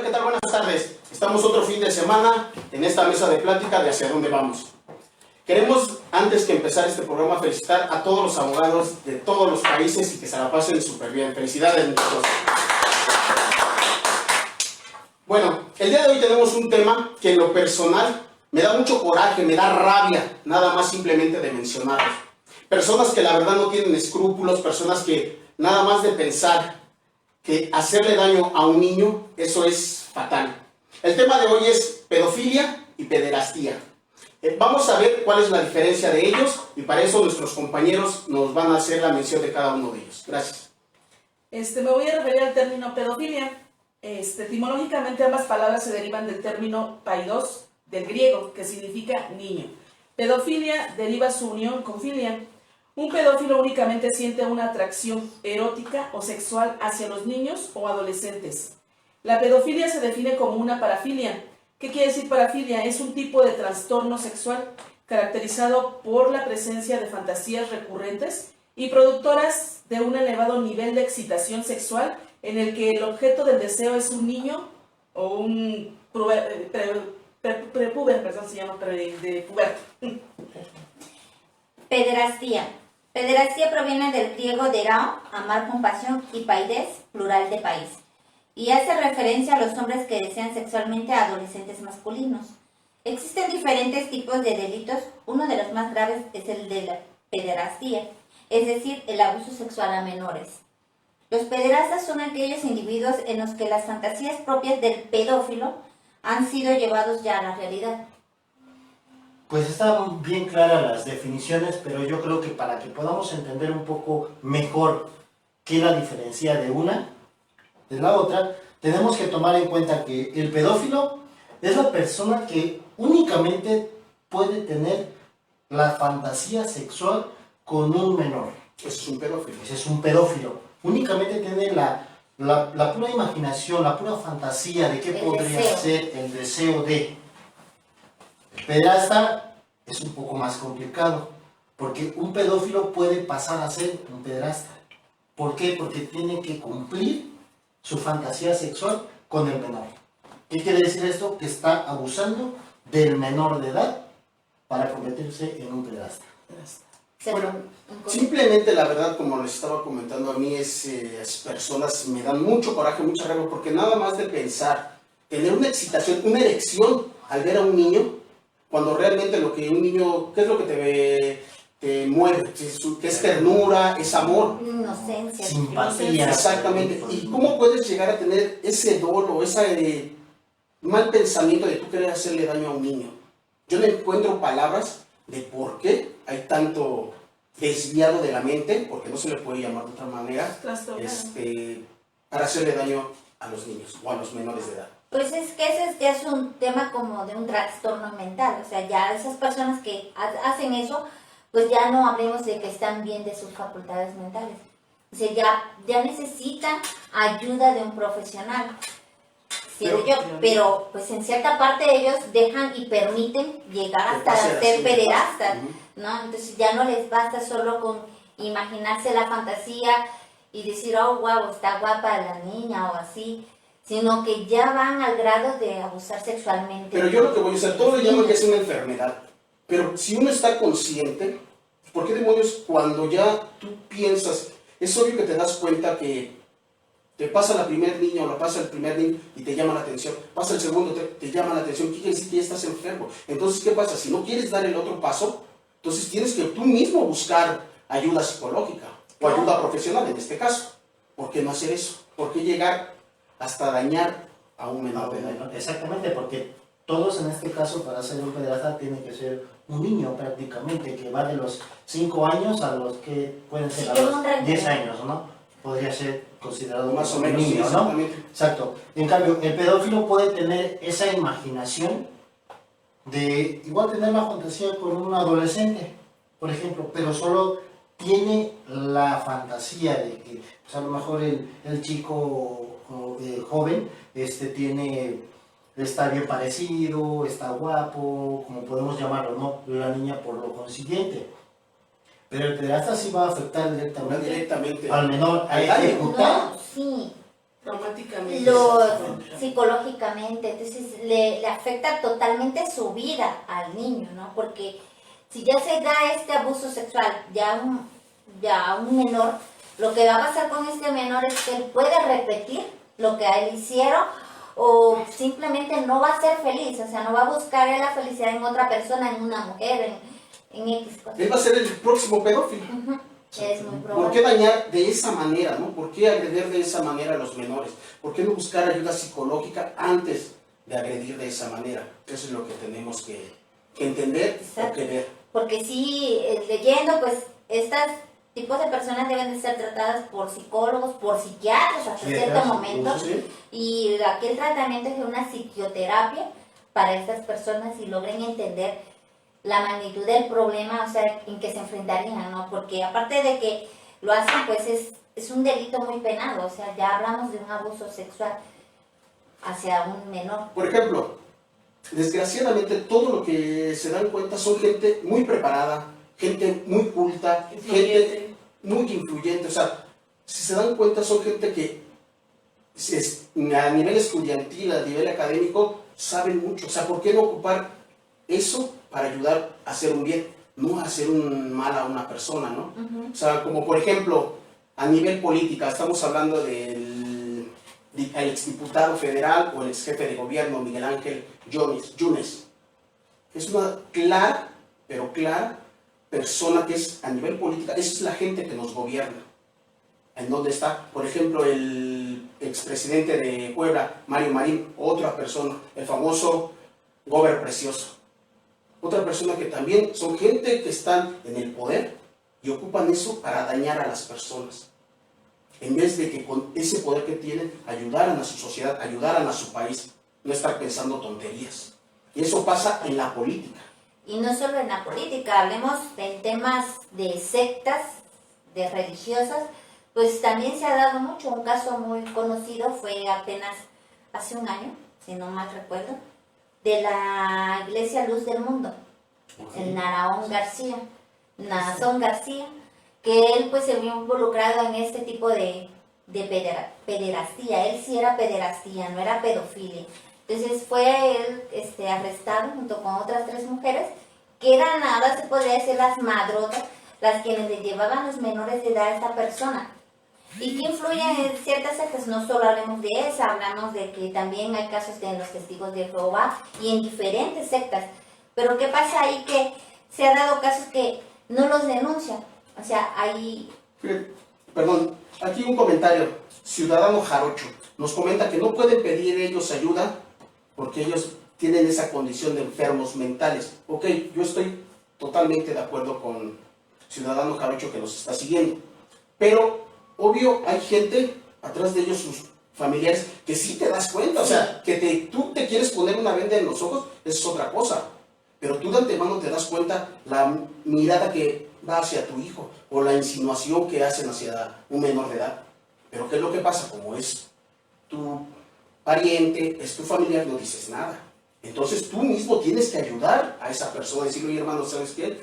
¿Qué tal? Buenas tardes. Estamos otro fin de semana en esta mesa de plática de hacia dónde vamos. Queremos, antes que empezar este programa, felicitar a todos los abogados de todos los países y que se la pasen súper bien. Felicidades, muchachos. Bueno, el día de hoy tenemos un tema que en lo personal me da mucho coraje, me da rabia, nada más simplemente de mencionarlos. Personas que la verdad no tienen escrúpulos, personas que nada más de pensar que hacerle daño a un niño, eso es fatal. El tema de hoy es pedofilia y pederastía. Vamos a ver cuál es la diferencia de ellos y para eso nuestros compañeros nos van a hacer la mención de cada uno de ellos. Gracias. Me voy a referir al término pedofilia. Etimológicamente ambas palabras se derivan del término paidos, del griego, que significa niño. Pedofilia deriva su unión con filia. Un pedófilo únicamente siente una atracción erótica o sexual hacia los niños o adolescentes. La pedofilia se define como una parafilia. ¿Qué quiere decir parafilia? Es un tipo de trastorno sexual caracterizado por la presencia de fantasías recurrentes y productoras de un elevado nivel de excitación sexual en el que el objeto del deseo es un niño o un prepuber, se llama de puberto. Pederastía. Pederastía proviene del griego derao, amar con pasión, y paides, plural de país, y hace referencia a los hombres que desean sexualmente a adolescentes masculinos. Existen diferentes tipos de delitos, uno de los más graves es el de la pederastía, es decir, el abuso sexual a menores. Los pederastas son aquellos individuos en los que las fantasías propias del pedófilo han sido llevados ya a la realidad. Pues están bien claras las definiciones, pero yo creo que para que podamos entender un poco mejor qué la diferencia de una de la otra, tenemos que tomar en cuenta que el pedófilo es la persona que únicamente puede tener la fantasía sexual con un menor. Eso es un pedófilo. Ese es un pedófilo. Únicamente tiene la pura imaginación, la pura fantasía de qué podría ser el deseo de. El pederasta es un poco más complicado, porque un pedófilo puede pasar a ser un pederasta. ¿Por qué? Porque tiene que cumplir su fantasía sexual con el menor. ¿Qué quiere decir esto? Que está abusando del menor de edad para convertirse en un pederasta. Bueno, simplemente la verdad, como les estaba comentando, a mí esas personas me dan mucho coraje, mucha rabia, porque nada más de pensar, tener una excitación, una erección al ver a un niño, cuando realmente lo que un niño, ¿qué es lo que te mueve? Que es ternura, es amor. Inocencia. Simpatía. Exactamente. ¿Y cómo puedes llegar a tener ese dolo, ese mal pensamiento de tú querer hacerle daño a un niño? Yo no encuentro palabras de por qué hay tanto desviado de la mente, porque no se le puede llamar de otra manera, para hacerle daño a los niños o a los menores de edad. Pues es que ese ya es un tema como de un trastorno mental, o sea, ya esas personas que hacen eso, pues ya no hablemos de que están bien de sus facultades mentales, o sea, ya necesitan ayuda de un profesional, pero pues en cierta parte ellos dejan y permiten llegar hasta ser pederastas, ¿no? Entonces ya no les basta solo con imaginarse la fantasía y decir, oh, wow, está guapa la niña o así, sino que ya van al grado de abusar sexualmente. Pero yo lo que voy a hacer, todo le llaman que es una enfermedad, pero si uno está consciente, ¿por qué demonios cuando ya tú piensas, es obvio que te das cuenta que te pasa la primer niña o la pasa el primer niño y te llama la atención, pasa el segundo, te llama la atención, ¿qué quiere decir? Que ya estás enfermo. Entonces, ¿qué pasa? Si no quieres dar el otro paso, entonces tienes que tú mismo buscar ayuda psicológica o ayuda profesional en este caso. ¿Por qué no hacer eso? ¿Por qué llegar hasta dañar a un menor de edad? Exactamente, porque todos en este caso para ser un pederasta tiene que ser un niño prácticamente, que va de los 5 años a los que pueden ser a los 10 años, ¿no? Podría ser considerado más o un menos, niño, sí, ¿no? Exacto. En cambio, el pedófilo puede tener esa imaginación de igual tener la fantasía con un adolescente, por ejemplo, pero solo tiene la fantasía de que, pues a lo mejor el chico joven está bien parecido, está guapo, como podemos llamarlo, ¿no? La niña por lo consiguiente. Pero el pederasta sí va a afectar directamente al menor, a ejecutar Traumáticamente. Psicológicamente, entonces le afecta totalmente su vida al niño, ¿no? Porque si ya se da este abuso sexual ya a un menor, lo que va a pasar con este menor es que él puede repetir lo que a él hicieron o simplemente no va a ser feliz, o sea, no va a buscar la felicidad en otra persona, en una mujer, en X cosas. Él va a ser el próximo pedófilo. Ujú. Es muy ¿Por qué probable. dañar de esa manera, no? ¿Por qué agredir de esa manera a los menores? ¿Por qué no buscar ayuda psicológica antes de agredir de esa manera? Eso es lo que tenemos que entender o que ver. Porque sí, leyendo, pues, estos tipos de personas deben de ser tratadas por psicólogos, por psiquiatras hasta cierto momento. ¿Sí? Y aquí el tratamiento es una psicoterapia para estas personas y logren entender la magnitud del problema, o sea, en que se enfrentarían, ¿no? Porque aparte de que lo hacen, pues es un delito muy penado, o sea, ya hablamos de un abuso sexual hacia un menor. Por ejemplo, desgraciadamente todo lo que se dan cuenta son gente muy preparada, gente muy culta, gente muy influyente. O sea, si se dan cuenta son gente que a nivel estudiantil, a nivel académico, saben mucho. O sea, ¿por qué no ocupar eso para ayudar a hacer un bien? No a hacer un mal a una persona, ¿no? Ujú. O sea, como por ejemplo, a nivel política, estamos hablando del exdiputado federal o el ex jefe de gobierno, Miguel Ángel Yunes. Es una clara, pero clara persona que es a nivel política, esa es la gente que nos gobierna. ¿En dónde está? Por ejemplo, el expresidente de Puebla, Mario Marín, otra persona, el famoso Gober Precioso. Otra persona que también son gente que están en el poder y ocupan eso para dañar a las personas. En vez de que con ese poder que tienen ayudaran a su sociedad, ayudaran a su país, no estar pensando tonterías. Y eso pasa en la política. Y no solo en la política, hablemos de temas de sectas, de religiosas, pues también se ha dado mucho. Un caso muy conocido fue apenas hace un año, si no mal recuerdo, de la Iglesia Luz del Mundo, el Nazón García, que él pues se vio involucrado en este tipo de pederastía. Él sí era pederastía, no era pedofilia. Entonces fue él arrestado junto con otras 3 mujeres que eran, ahora se podría decir, las madrotas, las quienes le llevaban los menores de edad a esta persona. ¿Y que influyen en ciertas sectas? No solo hablemos de esa, hablamos de que también hay casos de los testigos de Jehová y en diferentes sectas. Pero ¿qué pasa ahí? Que se ha dado casos que no los denuncian. O sea, hay... Perdón, aquí un comentario. Ciudadano Jarocho nos comenta que no pueden pedir ellos ayuda porque ellos tienen esa condición de enfermos mentales. Ok, yo estoy totalmente de acuerdo con Ciudadano Jarocho que nos está siguiendo. Pero, obvio, hay gente atrás de ellos, sus familiares, que sí te das cuenta. O sea, que tú te quieres poner una venda en los ojos, eso es otra cosa. Pero tú de antemano te das cuenta la mirada que va hacia tu hijo o la insinuación que hacen hacia un menor de edad. Pero ¿qué es lo que pasa? Como es tu pariente, es tu familiar, no dices nada. Entonces tú mismo tienes que ayudar a esa persona, decirle, oye hermano, ¿sabes qué?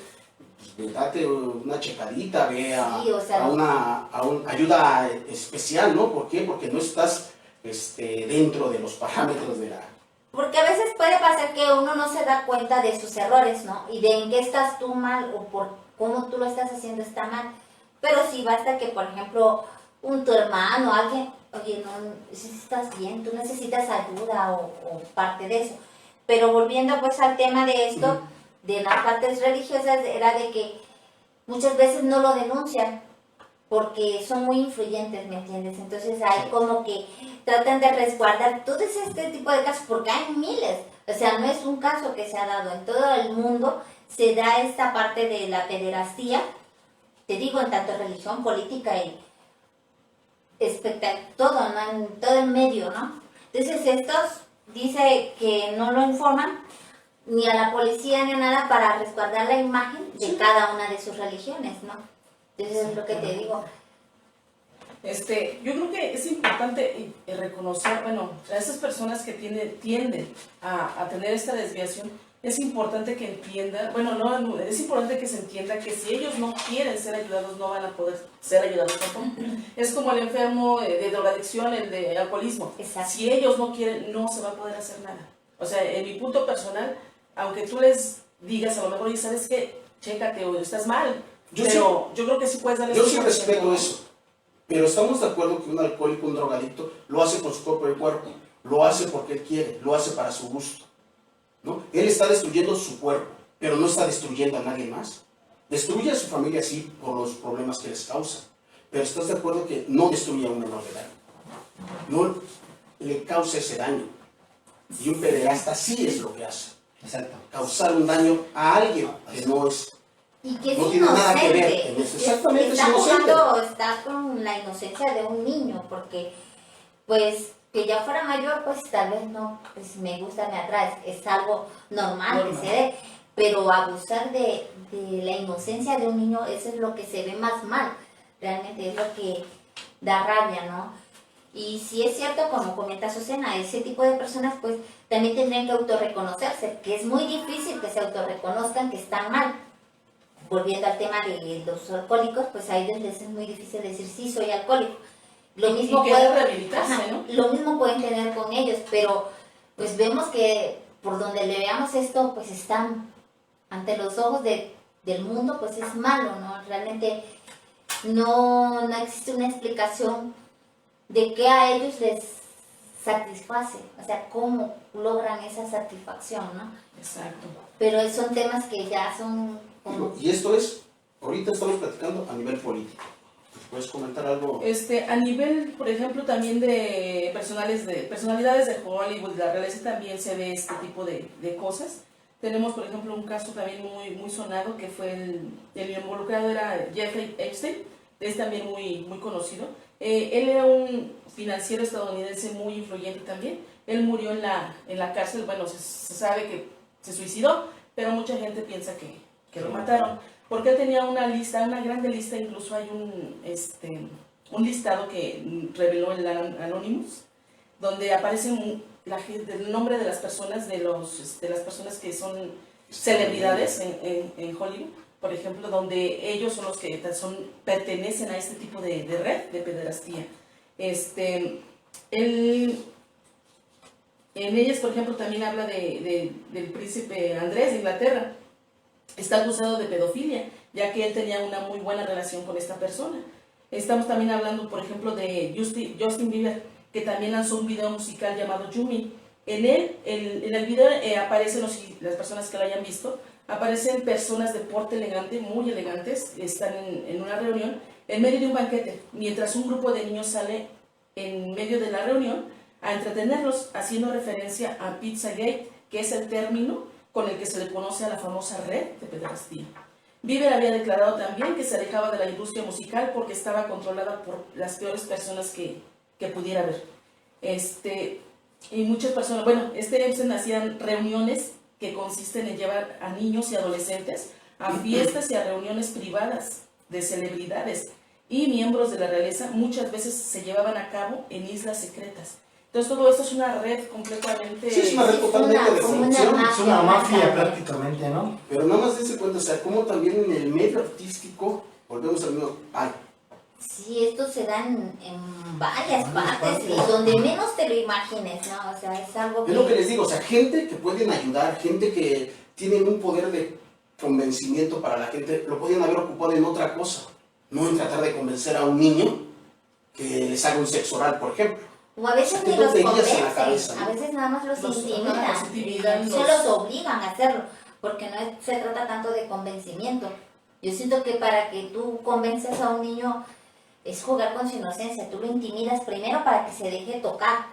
Pues, date una checadita, ve a, Sí, o sea, a una ayuda especial, ¿no? ¿Por qué? Porque no estás dentro de los parámetros de la... Porque a veces puede pasar que uno no se da cuenta de sus errores, ¿no? Y de en qué estás tú mal o por cómo tú lo estás haciendo está mal. Pero sí basta que, por ejemplo, tu hermano, alguien, oye, no, si estás bien, tú necesitas ayuda o parte de eso. Pero volviendo pues al tema de esto, de las partes religiosas, era de que muchas veces no lo denuncian porque son muy influyentes, ¿me entiendes? Entonces hay como que tratan de resguardar todo este tipo de casos, porque hay miles. O sea, no es un caso que se ha dado. En todo el mundo se da esta parte de la pederastía, te digo, en tanto religión, política y todo, ¿no? En todo el medio, ¿no? Entonces estos dice que no lo informan ni a la policía ni a nada para resguardar la imagen de cada una de sus religiones, ¿no? Entonces es lo que te digo. Yo creo que es importante reconocer, bueno, a esas personas que tienden a tener esta desviación, es importante que entiendan, bueno, no, es importante que se entienda que si ellos no quieren ser ayudados, no van a poder ser ayudados tampoco. Es como el enfermo de drogadicción, el de alcoholismo. Exacto. Si ellos no quieren, no se va a poder hacer nada. O sea, en mi punto personal, aunque tú les digas a lo mejor, y sabes que, chécate o estás mal, pero yo creo que sí puedes darles Yo sí respeto eso, pero estamos de acuerdo que un alcohólico, un drogadicto, lo hace con su propio cuerpo, lo hace porque él quiere, lo hace para su gusto, ¿no? Él está destruyendo su cuerpo, pero no está destruyendo a nadie más. Destruye a su familia, sí, por los problemas que les causa, pero estás de acuerdo que no destruye a un menor de edad, no le causa ese daño. Y un pederasta sí es lo que hace, Exacto. causar un daño a alguien que no es. Y que es No tiene nada que ver inocente, en eso. Exactamente, está es inocente. está con la inocencia de un niño, porque pues que ya fuera mayor, pues tal vez no, pues me gusta, me atrae, es algo normal que se dé, pero abusar de la inocencia de un niño, eso es lo que se ve más mal, realmente es lo que da rabia, ¿no? Y si es cierto, como comenta Susana, ese tipo de personas pues también tendrían que autorreconocerse, que es muy difícil que se autorreconozcan que están mal. Volviendo al tema de los alcohólicos, pues a ellos les es muy difícil decir sí, soy alcohólico. Lo mismo y pueden rehabilitarse, ¿no? Lo mismo pueden tener con ellos, pero pues vemos que por donde le veamos esto, pues están ante los ojos del mundo, pues es malo, ¿no? Realmente no existe una explicación de qué a ellos les satisface, o sea, cómo logran esa satisfacción, ¿no? Exacto. Pero son temas que ya son como... Y esto es, ahorita estamos platicando a nivel político. ¿Puedes comentar algo? A nivel, por ejemplo, también de personalidades de Hollywood, de la realeza, también se ve este tipo de cosas. Tenemos, por ejemplo, un caso también muy sonado, que fue el involucrado era Jeffrey Epstein, es también muy conocido. Él era un financiero estadounidense muy influyente también. Él murió en la cárcel, bueno, se sabe que se suicidó, pero mucha gente piensa que lo mataron. Porque él tenía una grande lista, incluso hay un listado que reveló el Anonymous, donde aparece el nombre de las personas, de las personas que son celebridades en Hollywood, por ejemplo, donde ellos son los que pertenecen a este tipo de red de pederastía. En ellas, por ejemplo, también habla del príncipe Andrés de Inglaterra. Está acusado de pedofilia, ya que él tenía una muy buena relación con esta persona. Estamos también hablando, por ejemplo, de Justin Bieber, que también lanzó un video musical llamado Yumi. En el video aparecen, las personas que lo hayan visto, aparecen personas de porte elegante, muy elegantes, están en una reunión, en medio de un banquete, mientras un grupo de niños sale en medio de la reunión a entretenerlos, haciendo referencia a Pizzagate, que es el término con el que se le conoce a la famosa red de pederastía. Bieber había declarado también que se alejaba de la industria musical porque estaba controlada por las peores personas que pudiera haber. Y muchas personas, Epstein hacían reuniones que consisten en llevar a niños y adolescentes a fiestas y a reuniones privadas de celebridades y miembros de la realeza. Muchas veces se llevaban a cabo en islas secretas. Entonces todo esto es una red completamente... Sí, es una red totalmente de corrupción. Es una mafia prácticamente, ¿no? Pero nada más dése cuenta, o sea, como también en el medio artístico, volvemos al mismo, Sí, esto se da en varias partes y donde menos te lo imagines, ¿no? O sea, es algo que... Es lo que les digo, o sea, gente que pueden ayudar, gente que tienen un poder de convencimiento para la gente, lo podían haber ocupado en otra cosa, no en tratar de convencer a un niño que les haga un sexo oral, por ejemplo. O a veces ni los convencen, a veces nada más los intimidan, se los obligan a hacerlo, porque no se trata tanto de convencimiento. Yo siento que para que tú convences a un niño es jugar con su inocencia, tú lo intimidas primero para que se deje tocar.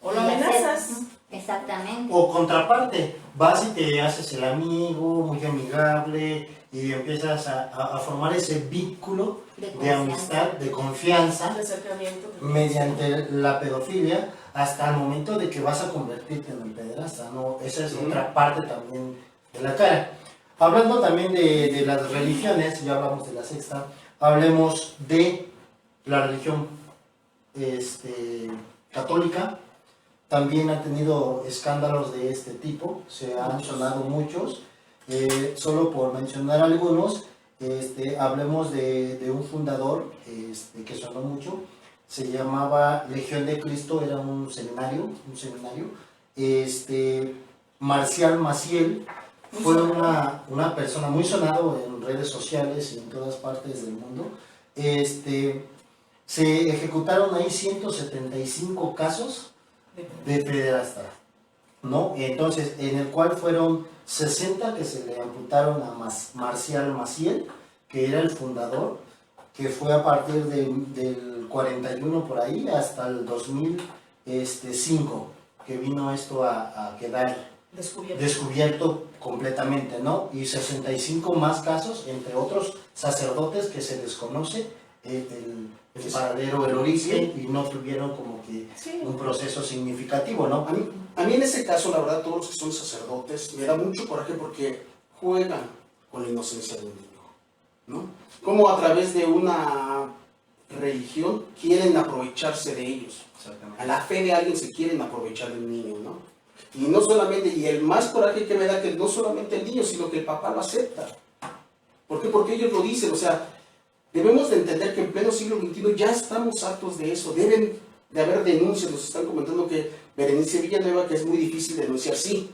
O lo amenazas. Exactamente. O contraparte, vas y te haces el amigo, muy amigable, y empiezas a formar ese vínculo de amistad, de confianza, De acercamiento. mediante la pedofilia, hasta el momento de que vas a convertirte en el pederasta, ¿no? Esa es otra parte también de la cara. Hablando también de las religiones, ya hablamos de la sexta, hablemos de la religión católica. también ha tenido escándalos de este tipo, se han sonado muchos. Solo por mencionar algunos, hablemos de un fundador que sonó mucho, se llamaba Legión de Cristo, era un seminario, Marcial Maciel, fue una persona muy sonado en redes sociales y en todas partes del mundo. Se ejecutaron ahí 175 casos de pederastia, ¿no? Entonces, en el cual fueron 60 que se le amputaron a Marcial Maciel, que era el fundador, que fue a partir del 41 por ahí hasta el 2005, que vino esto a quedar descubierto completamente, ¿no? Y 65 más casos, entre otros sacerdotes que se desconoce el paradero, el origen, y no tuvieron como que un proceso significativo, ¿no? A mí en ese caso, la verdad, todos los que son sacerdotes, me da mucho coraje porque juegan con la inocencia de un niño, ¿no? Como a través de una religión quieren aprovecharse de ellos. A la fe de alguien se quieren aprovechar de un niño, ¿no? Y no solamente, y el más coraje que me da que no solamente el niño, sino que el papá lo acepta. ¿Por qué? Porque ellos lo dicen, o sea, debemos de entender que en pleno siglo XXI ya estamos hartos de eso, deben de haber denuncias. Nos están comentando que Berenice Villanueva, que es muy difícil denunciar, sí,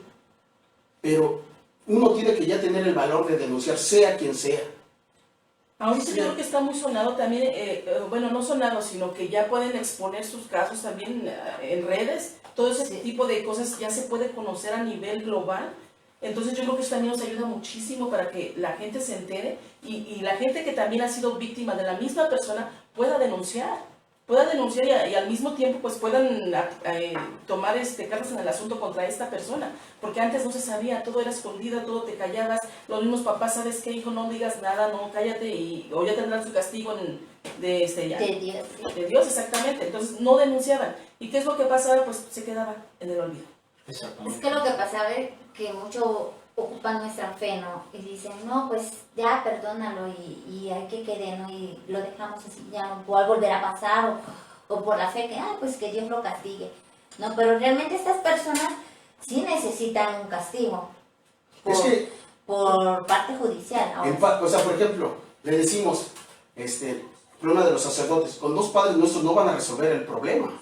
pero uno tiene que ya tener el valor de denunciar, sea quien sea. Ahorita yo creo que está muy sonado también, bueno, no sonado, sino que ya pueden exponer sus casos también en redes, todo ese tipo de cosas ya se puede conocer a nivel global. Entonces yo creo que eso también nos ayuda muchísimo para que la gente se entere y la gente que también ha sido víctima de la misma persona pueda denunciar y al mismo tiempo pues puedan tomar cartas en el asunto contra esta persona, porque antes no se sabía, todo era escondido, todo te callabas, los mismos papás, ¿sabes qué, hijo? No digas nada, no, cállate, o ya tendrán su castigo de Dios, exactamente. Entonces no denunciaban. ¿Y qué es lo que pasaba? Pues se quedaba en el olvido. Es que lo que pasaba es que mucho ocupan nuestra fe, ¿no? Y dicen, no, pues ya perdónalo y hay que quede, ¿no? Y lo dejamos así, ya no puede volver a pasar, o por la fe que, pues que Dios lo castigue. No, pero realmente estas personas sí necesitan un castigo por parte judicial. O sea, por ejemplo, le decimos, el problema de los sacerdotes, con 2 padres nuestros no van a resolver el problema.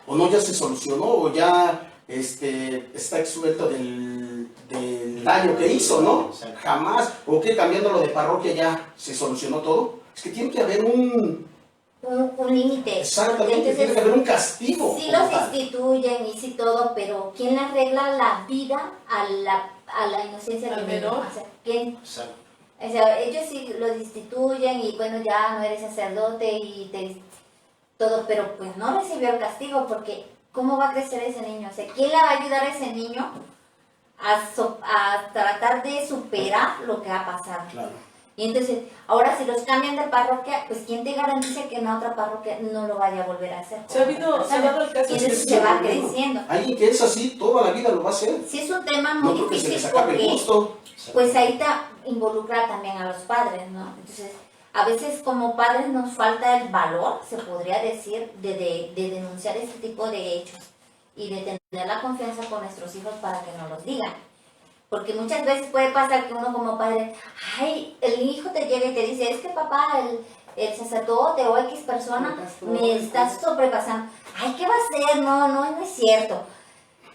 O no, ya se solucionó, o ya está exuelto del daño que hizo, ¿no? Jamás. ¿O qué? Cambiándolo de parroquia ya se solucionó todo. Es que tiene que haber un límite. Exactamente, tiene que haber un castigo. Sí los instituyen y sí todo, pero ¿quién le arregla la vida a la inocencia del menor? O sea, ¿quién? Exacto. O sea, ellos sí los instituyen y bueno, ya no eres sacerdote y todo, pero pues no recibió el castigo, porque ¿cómo va a crecer ese niño? O sea, ¿quién le va a ayudar a ese niño a tratar de superar lo que va a pasar? Claro. Y entonces, ahora si los cambian de parroquia, pues ¿quién te garantiza que en la otra parroquia no lo vaya a volver a hacer? Se ha dado el caso. Y entonces se va creciendo. Alguien que es así, toda la vida lo va a hacer. Sí, es un tema muy No creo que se difícil les acabe el porque gusto. pues ahí involucra también a los padres, ¿no? Entonces, a veces como padres nos falta el valor, se podría decir, de denunciar este tipo de hechos y de tener la confianza con nuestros hijos para que nos los digan. Porque muchas veces puede pasar que uno como padre, ay, el hijo te llega y te dice, es que papá, el sacerdote o X persona me está sobrepasando. Ay, ¿qué va a hacer? No es cierto.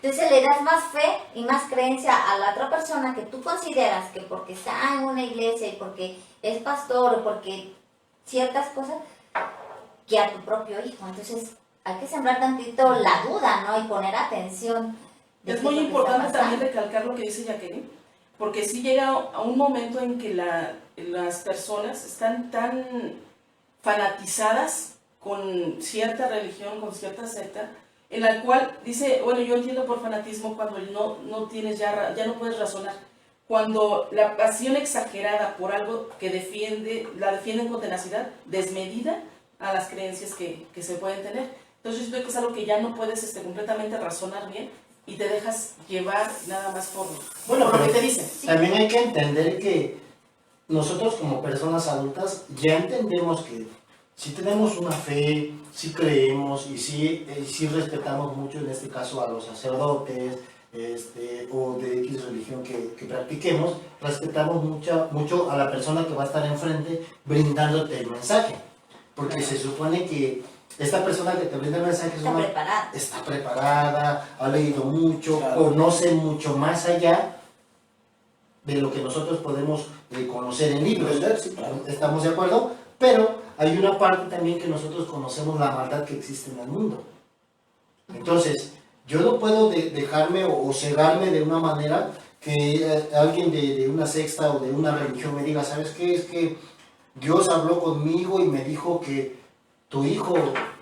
Entonces le das más fe y más creencia a la otra persona que tú consideras que porque está en una iglesia y porque es pastor o porque ciertas cosas, que a tu propio hijo. Entonces hay que sembrar tantito la duda, ¿no? Y poner atención. Es muy importante también recalcar lo que dice Jacqueline, porque sí llega a un momento en que las personas están tan fanatizadas con cierta religión, con cierta secta, en la cual dice, bueno, yo entiendo por fanatismo cuando no tienes ya no puedes razonar, cuando la pasión exagerada por algo que la defienden con tenacidad, desmedida a las creencias que se pueden tener. Entonces yo creo que es algo que ya no puedes completamente razonar bien y te dejas llevar nada más por lo que te dicen. También hay que entender que nosotros como personas adultas ya entendemos que si tenemos una fe, si creemos y si respetamos mucho, en este caso, a los sacerdotes, o de X religión que practiquemos, respetamos mucho a la persona que va a estar enfrente brindándote el mensaje. Porque se supone que esta persona que te brinda el mensaje está preparada, ha leído mucho, claro, conoce mucho más allá de lo que nosotros podemos conocer en libros. Sí, claro. ¿Estamos de acuerdo? Pero hay una parte también que nosotros conocemos la maldad que existe en el mundo. Entonces, yo no puedo dejarme o cegarme de una manera que alguien de una secta o de una religión me diga, ¿sabes qué? Es que Dios habló conmigo y me dijo que tu hijo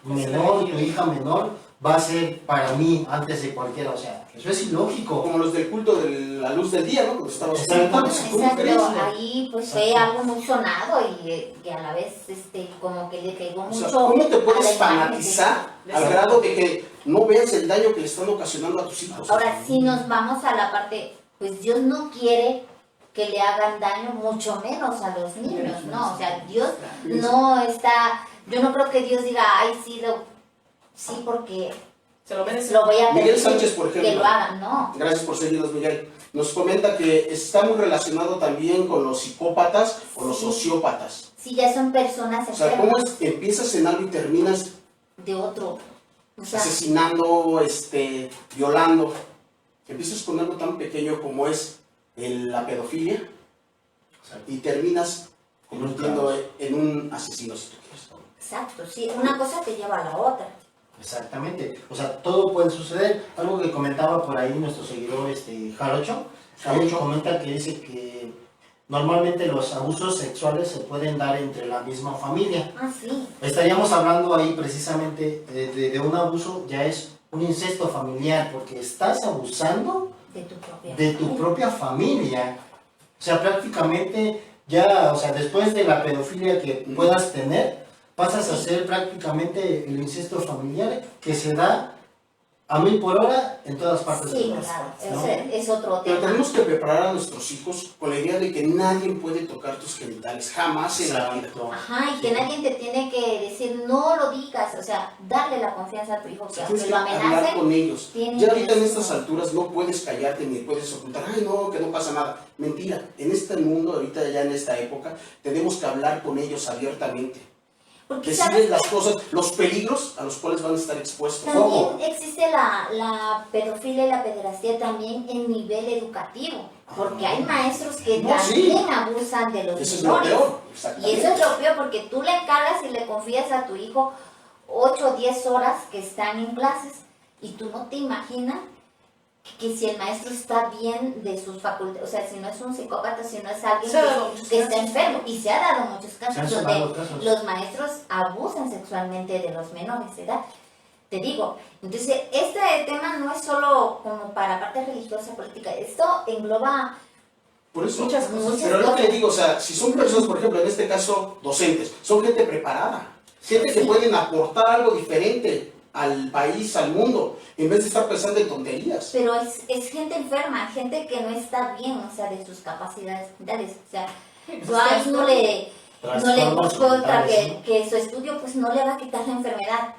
menor, tu hija menor, va a ser para mí antes de cualquiera. O sea, eso es ilógico. Como los del culto de la luz del día, ¿no? Cuando estabas Exacto, ahí pues fue algo muy sonado y a la vez como que le pegó mucho. O sea, ¿cómo te puedes a la imagen fanatizar al grado de que no veas el daño que le están ocasionando a tus hijos? Ahora, si nos vamos a la parte, pues Dios no quiere que le hagan daño, mucho menos a los niños, ¿no? O sea, Dios no está, yo no creo que Dios diga, ay, sí, porque Se lo merece. lo voy a Miguel permitir Sánchez, por ejemplo. que lo hagan, ¿no? Gracias por seguirnos, Miguel. Nos comenta que está muy relacionado también con los psicópatas o los sociópatas. Sí, ya son personas O sea, ¿cómo enfermas empiezas en algo y terminas de otro, o sea, asesinando, violando? Empiezas con algo tan pequeño como es la pedofilia y terminas convirtiendo en un asesino, si tú quieres. exacto, sí, una cosa te lleva a la otra. Exactamente, o sea, todo puede suceder. Algo que comentaba por ahí nuestro seguidor Jarocho comenta que dice que normalmente los abusos sexuales se pueden dar entre la misma familia. Ah, sí. Estaríamos hablando ahí precisamente de un abuso, ya es un incesto familiar, porque estás abusando De tu propia familia. O sea, prácticamente ya, o sea, después de la pedofilia que puedas tener, pasas a ser prácticamente el incesto familiar que se da a 1000 por hora en todas partes Sí, del mundo, claro, ¿no? es otro Pero tema. tenemos que preparar a nuestros hijos con la idea de que nadie puede tocar tus genitales, jamás en la vida. Exacto. Ajá, y que nadie te tiene que decir, no lo digas, o sea, darle la confianza a tu hijo, que Tienes aunque que lo hablar amenacen, con ellos. tienen Ya ahorita que en estas decirlo. alturas no puedes callarte ni puedes ocultar, ay no, que no pasa nada. Mentira, en este mundo, ahorita ya en esta época, tenemos que hablar con ellos abiertamente. porque sabes Decirles las cosas, los peligros a los cuales van a estar expuestos. Ojo. también existe la pedofilia y la pederastía también en nivel educativo, porque hay maestros que No, sí. también abusan de los Eso es lo menores. peor. Y Exactamente. eso es lo peor, porque tú le encargas y le confías a tu hijo 8 o 10 horas que están en clases y tú no te imaginas que si el maestro está bien de sus facultades, o sea, si no es un psicópata, si no es alguien Se ha dado muchos que está casos. enfermo, y se ha dado muchos Se han casos sonado donde casos. los maestros abusan sexualmente de los menores de edad. Te digo, entonces este tema no es solo como para parte religiosa, política, esto engloba Por eso. Muchas cosas. Pero lo que le digo, o sea, si son personas, por ejemplo, en este caso, docentes, son gente preparada, gente que pueden aportar algo diferente al país, al mundo, en vez de estar pensando en tonterías. pero es gente enferma, gente que no está bien, o sea, de sus capacidades mentales, o sea, yo ahí no le Trastornos busco otra mentales, ¿no? que su estudio pues no le va a quitar la enfermedad,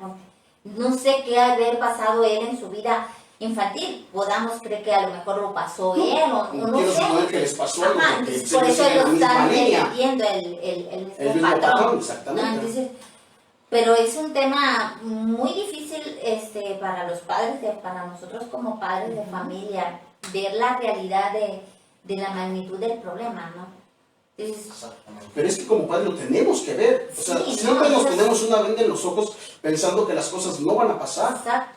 no sé qué haber pasado él en su vida infantil, podamos creer que a lo mejor lo pasó él o no Quiero sé. suponer que les pasó algo, Ajá, porque entonces se por les eso sigue la lo misma están línea. repitiendo el El mismo mismo patrón, patrón. exactamente. ¿No? Entonces, pero es un tema muy difícil para los padres, para nosotros como padres de familia, ver la realidad de la magnitud del problema, ¿no? Entonces, Exactamente. Pero es que como padre lo tenemos que ver. O sea, Sí, siempre no, nos eso es- tenemos una venda en los ojos pensando que las cosas no van a pasar. exacto.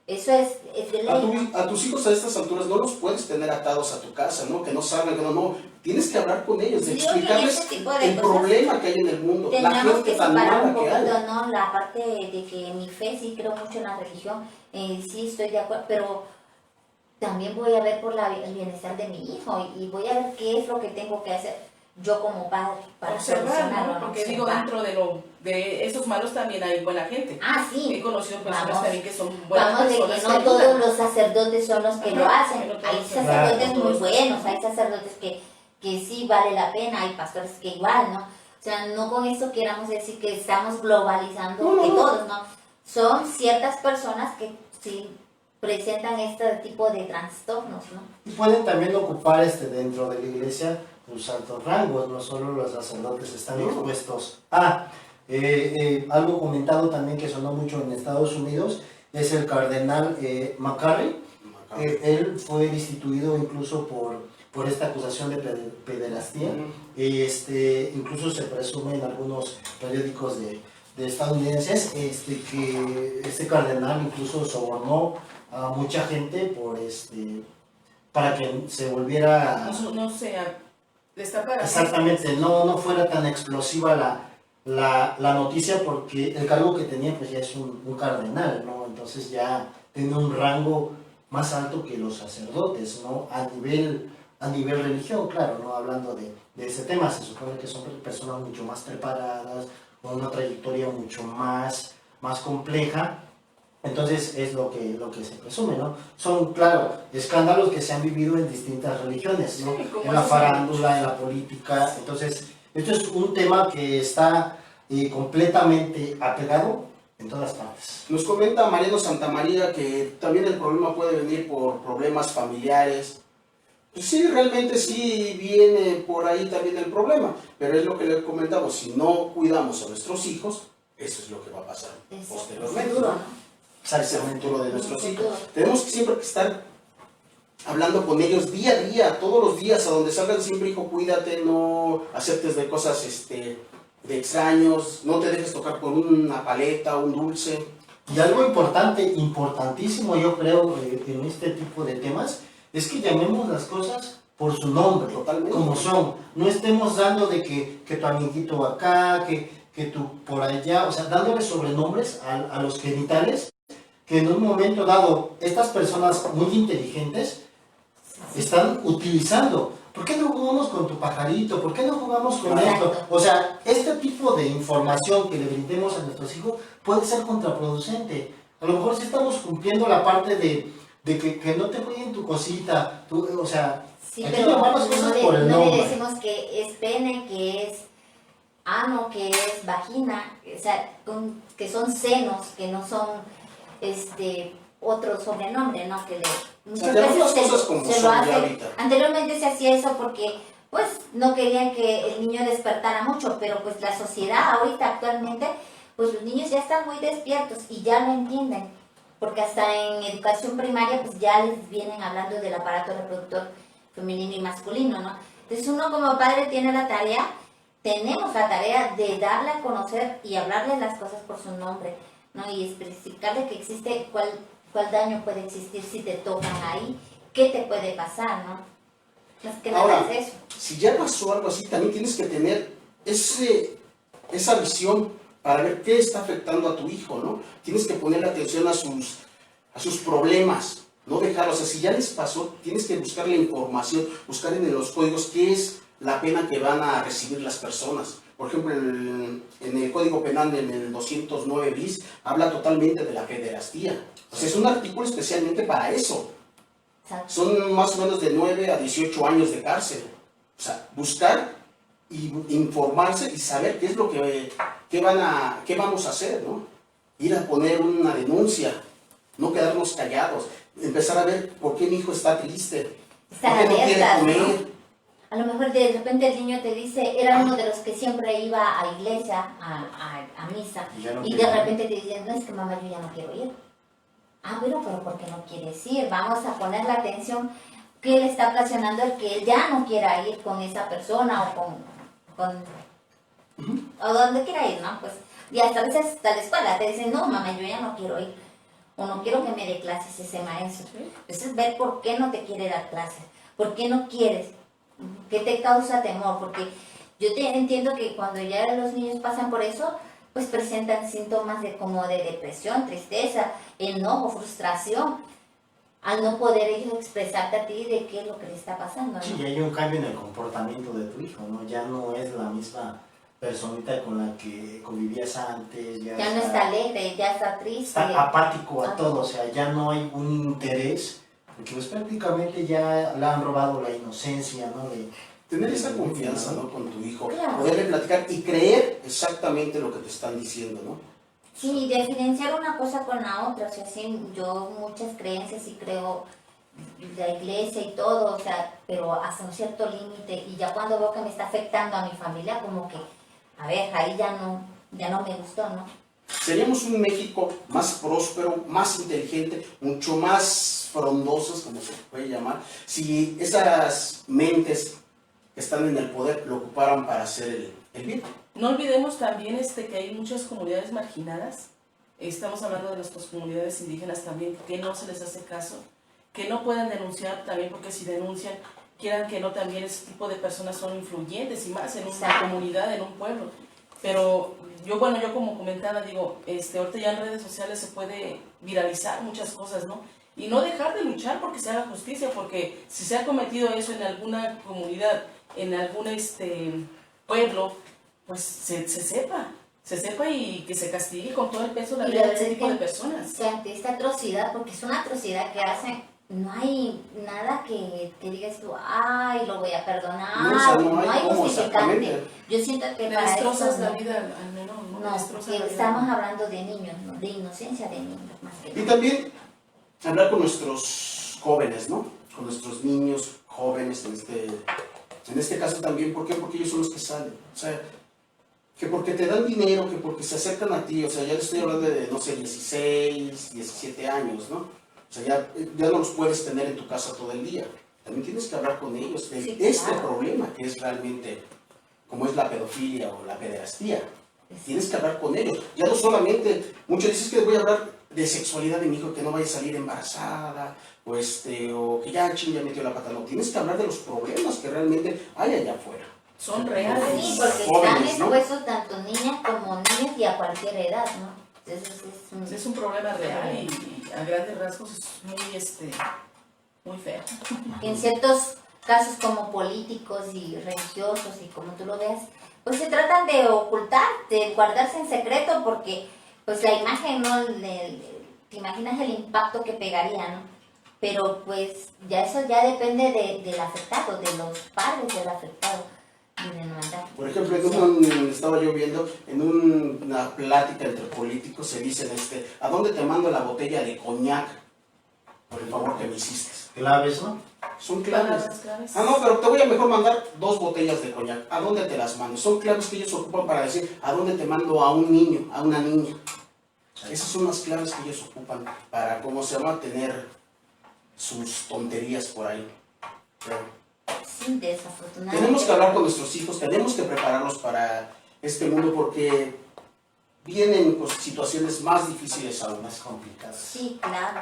Eso es de ley, ¿no? A tus hijos a estas alturas no los puedes tener atados a tu casa, ¿no? Que no salgan, que no. Tienes que hablar con ellos, de Sí, oye, explicarles ese tipo de el cosas problema que hay en el mundo, la Tendríamos gente que tan separar un mala que hay. poquito, ¿no? La parte de que mi fe, sí creo mucho en la religión, sí estoy de acuerdo, pero también voy a ver por el bienestar de mi hijo y voy a ver qué es lo que tengo que hacer yo como padre para Observar, solucionarlo, ¿no? ¿no? Porque digo, Observar. dentro de esos malos también hay buena gente. Ah, He sí, conocido personas Vamos. también que son buenas vamos de personas. que no ayudan. todos los sacerdotes son los que lo Ajá, hacen, que no todos hay son- sacerdotes Claro. muy buenos, hay sacerdotes que sí vale la pena, hay pastores que igual, ¿no? O sea, no con esto queramos decir que estamos globalizando No, no, que no. todos, ¿no? Son ciertas personas que sí presentan este tipo de trastornos, ¿no? Y pueden también ocupar dentro de la iglesia pues, altos rangos, no solo los sacerdotes están expuestos a. Algo comentado también que sonó mucho en Estados Unidos es el cardenal McCarry. Él fue destituido incluso por esta acusación de pederastía. Incluso se presume en algunos periódicos de estadounidenses que este cardenal incluso sobornó a mucha gente para que se volviera No sea destapada. exactamente, no fuera tan explosiva la noticia, porque el cargo que tenía pues ya es un cardenal, ¿no? Entonces ya tiene un rango más alto que los sacerdotes, ¿no? A nivel religión, claro, ¿no? Hablando de ese tema, se supone que son personas mucho más preparadas, con una trayectoria mucho más compleja. Entonces es lo que se presume, ¿no? Son, claro, escándalos que se han vivido en distintas religiones, ¿no? Sí, como En la eso farándula, en la política. Entonces, esto es un tema que está completamente apegado en todas partes. Nos comenta Mariano Santamaría que también el problema puede venir por problemas familiares. Pues sí, realmente sí viene por ahí también el problema, pero es lo que le comentamos, si no cuidamos a nuestros hijos, eso es lo que va a pasar posteriormente. Seguro, ¿no? ¿no? Es el futuro de nuestros hijos. Seguro. Tenemos que siempre que estar hablando con ellos día a día, todos los días, a donde salgan siempre, hijo, cuídate, no aceptes de cosas de extraños, no te dejes tocar por una paleta, un dulce. Y algo importantísimo yo creo en este tipo de temas, es que llamemos las cosas por su nombre, Totalmente. como son. No estemos dando de que tu amiguito acá, que tú por allá, o sea, dándole sobrenombres a los genitales, que en un momento dado estas personas muy inteligentes están utilizando. ¿Por qué no jugamos con tu pajarito? ¿Por qué no jugamos con Exacto. esto? O sea, este tipo de información que le brindemos a nuestros hijos puede ser contraproducente. A lo mejor sí estamos cumpliendo la parte de que no te jueguen tu cosita, o sea, Sí, hay que pero llamar las cosas por el no nombre. le decimos que es pene, que es ano, que es vagina, o sea, que son senos, que no son otro sobrenombre, ¿no? Que muchas llamar las veces cosas como se son lo ya hace. ahorita. Anteriormente se hacía eso porque pues no querían que el niño despertara mucho, pero pues la sociedad ahorita actualmente, pues los niños ya están muy despiertos y ya lo entienden, porque hasta en educación primaria pues ya les vienen hablando del aparato reproductor femenino y masculino, ¿no? Entonces uno como padre tenemos la tarea de darle a conocer y hablarle las cosas por su nombre, ¿no? Y especificarle que existe, cuál daño puede existir si te tocan ahí, qué te puede pasar, ¿no? Más que nada Ahora, es eso. si ya pasó algo así, también tienes que tener esa visión para ver qué está afectando a tu hijo, ¿no? Tienes que ponerle atención a sus problemas, no dejarlos. O sea, si ya les pasó, tienes que buscar la información, buscar en los códigos qué es la pena que van a recibir las personas. Por ejemplo, en el Código Penal, en el 209 bis, habla totalmente de la pederastía. O sea, es un artículo especialmente para eso. Exacto. Son más o menos de 9 a 18 años de cárcel. O sea, buscar y informarse y saber qué es lo qué vamos a hacer, ¿no? Ir a poner una denuncia, no quedarnos callados, empezar a ver por qué mi hijo está triste, Estar por qué no quiere alertas, comer. ¿no? A lo mejor de repente el niño te dice, era uno de los que siempre iba a iglesia, a misa, Y ya no y de quiere ir. repente te dicen, no, es que mamá, yo ya no quiero ir. Ah, bueno, pero ¿por qué no quieres ir? Vamos a poner la atención que le está ocasionando el que él ya no quiera ir con esa persona o o donde quiera ir, ¿no? Pues, y hasta a veces hasta la escuela te dicen, no, mamá, yo ya no quiero ir. O no quiero que me dé clases ese maestro. Entonces, ver por qué no te quiere dar clases. ¿Por qué no quieres? ¿Qué te causa temor? Porque yo entiendo que cuando ya los niños pasan por eso, pues presentan síntomas como de depresión, tristeza, enojo, frustración, al no poder ellos expresarte a ti de qué es lo que le está pasando, ¿no? Sí, y hay un cambio en el comportamiento de tu hijo, ¿no? Ya no es la misma personita con la que convivías antes, Ya no está alegre, ya está triste. está apático a todo, o sea, ya no hay un interés, porque pues prácticamente ya le han robado la inocencia, ¿no? tener esa confianza, ¿no? Con tu hijo, Claro. poderle platicar y creer exactamente lo que te están diciendo, ¿no? Sí, diferenciar una cosa con la otra, o sea, sí, yo muchas creencias y creo la iglesia y todo, o sea, pero hasta un cierto límite, y ya cuando veo que me está afectando a mi familia, como que, a ver, ahí ya no me gustó, ¿no? Seríamos un México más próspero, más inteligente, mucho más frondosos, como se puede llamar, si esas mentes que están en el poder lo ocuparan para hacer el bien. No olvidemos también que hay muchas comunidades marginadas. Estamos hablando de nuestras comunidades indígenas también, que no se les hace caso, que no pueden denunciar también, porque si denuncian, quieran que no, también ese tipo de personas son influyentes y más en una Exacto. comunidad, en un pueblo. Pero yo como comentaba, digo, ahorita ya en redes sociales se puede viralizar muchas cosas, ¿no? Y no dejar de luchar porque se haga justicia, porque si se ha cometido eso en alguna comunidad, en algún pueblo, pues se sepa y que se castigue con todo el peso de la Y ley la a ese verdad tipo de es que, personas. o sea, ante esta atrocidad, porque es una atrocidad que hacen, no hay nada que digas tú, ay, lo voy a perdonar, No, o sea, no hay cómo, justificante. exactamente. Yo siento que Le para destrozas eso la no. vida al menor, ¿no? No, Le destrozas porque la vida. estamos hablando de niños, ¿no? De inocencia de niños, más que Y nada. también hablar con nuestros jóvenes, ¿no? Con nuestros niños, jóvenes, en este caso también, ¿por qué? Porque ellos son los que salen. O sea, que porque te dan dinero, que porque se acercan a ti, o sea, ya le estoy hablando de, no sé, 16, 17 años, ¿no? O sea, ya no los puedes tener en tu casa todo el día. También tienes que hablar con ellos de Sí, este claro. problema que es realmente, como es la pedofilia o la pederastía. Tienes que hablar con ellos. Ya no solamente, muchos dicen que voy a hablar de sexualidad de mi hijo, que no vaya a salir embarazada, o que ya ya metió la pata. No, tienes que hablar de los problemas que realmente hay allá afuera. Son reales. Sí, porque Jóvenes, están ¿no? expuestos tanto niñas como niños y a cualquier edad, ¿no? Entonces Es un problema real y a grandes rasgos es muy feo. en ciertos casos como políticos y religiosos y como tú lo veas, pues se tratan de ocultar, de guardarse en secreto porque pues la imagen, ¿no? Te imaginas el impacto que pegaría, ¿no? Pero pues ya eso ya depende del afectado, de los padres del afectado y de no andar. Por ejemplo, estaba yo viendo, en una plática entre políticos se dicen, ¿a dónde te mando la botella de coñac por el favor que me hiciste? Claves, ¿no? Son claves. Palabras claves. Ah, no, pero te voy a mejor mandar 2 botellas de coñac. ¿A dónde te las mando? Son claves que ellos ocupan para decir a dónde te mando a un niño, a una niña. Esas son las claves que ellos ocupan para, ¿cómo se llama?, tener sus tonterías por ahí. Pero Sí, desafortunadamente. tenemos que hablar con nuestros hijos, tenemos que prepararlos para este mundo porque vienen pues, situaciones más difíciles aún. Más complicadas. Sí, claro.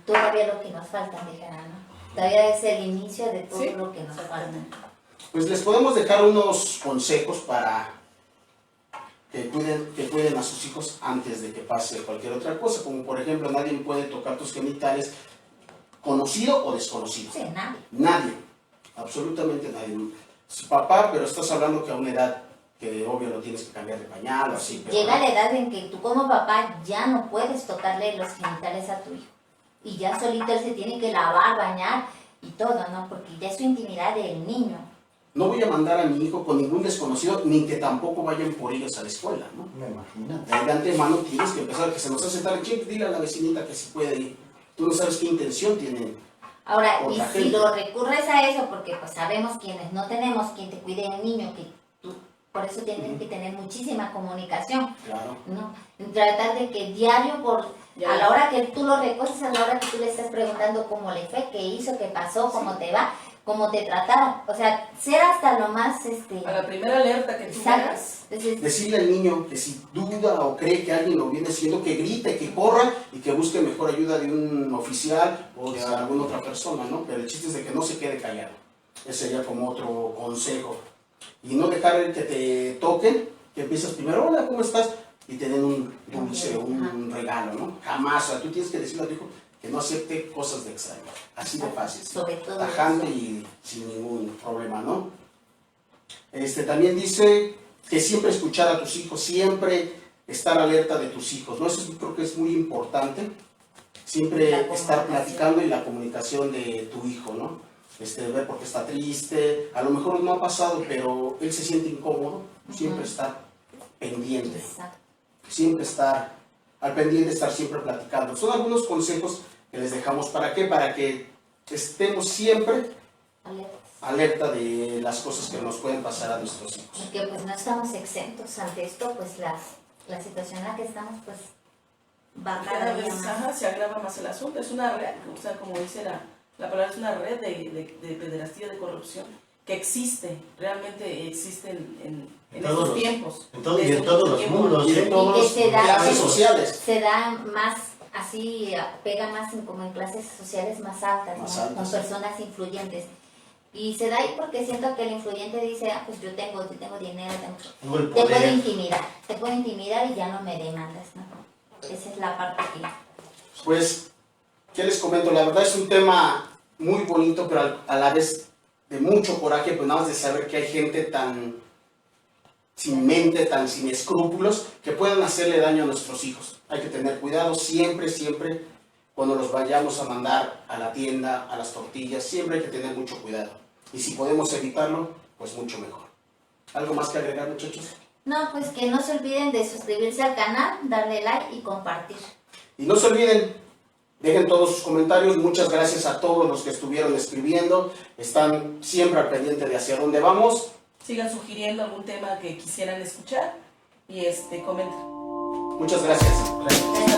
Todavía lo que nos falta, dijera, ¿no? Todavía es el inicio de todo Sí, lo que nos falta. Pues les podemos dejar unos consejos para que cuiden a sus hijos antes de que pase cualquier otra cosa, como por ejemplo nadie puede tocar tus genitales, conocido o desconocido. Sí, nadie. Nadie, absolutamente nadie. Su papá, pero estás hablando que a una edad que obvio no tienes que cambiar de pañal o así. Pero Llega la edad en que tú como papá ya no puedes tocarle los genitales a tu hijo. Y ya solito él se tiene que lavar, bañar y todo, ¿no? Porque ya es su intimidad del niño. no voy a mandar a mi hijo con ningún desconocido, ni que tampoco vayan por ellos a la escuela, ¿no? Me imagino. De antemano tienes que empezar, que se nos hace tarde, chip, dile a la vecinita que si puede ir. Tú no sabes qué intención tienen. Ahora, y Otra si gente. lo recurres a eso, porque pues sabemos quienes no tenemos quien te cuide el niño, que tú, por eso tienes que tener muchísima comunicación, Claro. ¿no? Tratar de que diario, a la hora que tú lo recoges, a la hora que tú le estás preguntando cómo le fue, qué hizo, qué pasó, cómo te va, cómo te trataron, o sea, ser hasta lo más, A la primera alerta que tú exacto. veas, Entonces, Decirle al niño que si duda o cree que alguien lo viene haciendo, que grite, que corra y que busque mejor ayuda de un oficial o de alguna otra persona, ¿no? Pero el chiste es de que no se quede callado. Ese sería como otro consejo. Y no dejar que te toquen, que empiezas primero, hola, ¿cómo estás? Y te den un dulce o un regalo, ¿no? Jamás, o sea, tú tienes que decirle a tu hijo que no acepte cosas de extraño. Así de fácil. sobre todo Tajante eso. y sin ningún problema, ¿no? También dice que siempre escuchar a tus hijos, siempre estar alerta de tus hijos, ¿no? Eso creo que es muy importante, siempre La estar comunicación. platicando y la comunicación de tu hijo, ¿no? ver por qué está triste, a lo mejor no ha pasado, pero él se siente incómodo, siempre estar pendiente, Exacto. siempre estar al pendiente, estar siempre platicando. Son algunos consejos que les dejamos. ¿Para qué? Para que estemos siempre Alertas. alerta de las cosas que nos pueden pasar a nuestros hijos. Porque pues no estamos exentos ante esto, pues la situación en la que estamos pues va Cada cada vez día más. se agrava más el asunto. Es una red, o sea, como dice la palabra, es una red de pederastía, de corrupción, que existe, realmente existe en todos estos los- tiempos. en todo- y en Desde todos mucho los tiempo. mundos, Y de todos que los se da- clases sociales. Se da más así, pega más como en clases sociales más altas, Más ¿no? altas, Con sí. personas influyentes. Y se da ahí porque siento que el influyente dice, pues yo tengo dinero, Tengo el te puedo poder. intimidar y ya no me demandas, ¿no? Esa es la parte que... Pues, ¿qué les comento? La verdad es un tema muy bonito, pero a la vez de mucho coraje, pues nada más de saber que hay gente tan sin mente, tan sin escrúpulos, que puedan hacerle daño a nuestros hijos. Hay que tener cuidado siempre, siempre, cuando los vayamos a mandar a la tienda, a las tortillas, siempre hay que tener mucho cuidado. Y si podemos evitarlo, pues mucho mejor. ¿Algo más que agregar, muchachos? No, pues que no se olviden de suscribirse al canal, darle like y compartir. Y no se olviden, dejen todos sus comentarios. Muchas gracias a todos los que estuvieron escribiendo. Están siempre al pendiente de hacia dónde vamos. Sigan sugiriendo algún tema que quisieran escuchar y comenten. Muchas gracias. Gracias.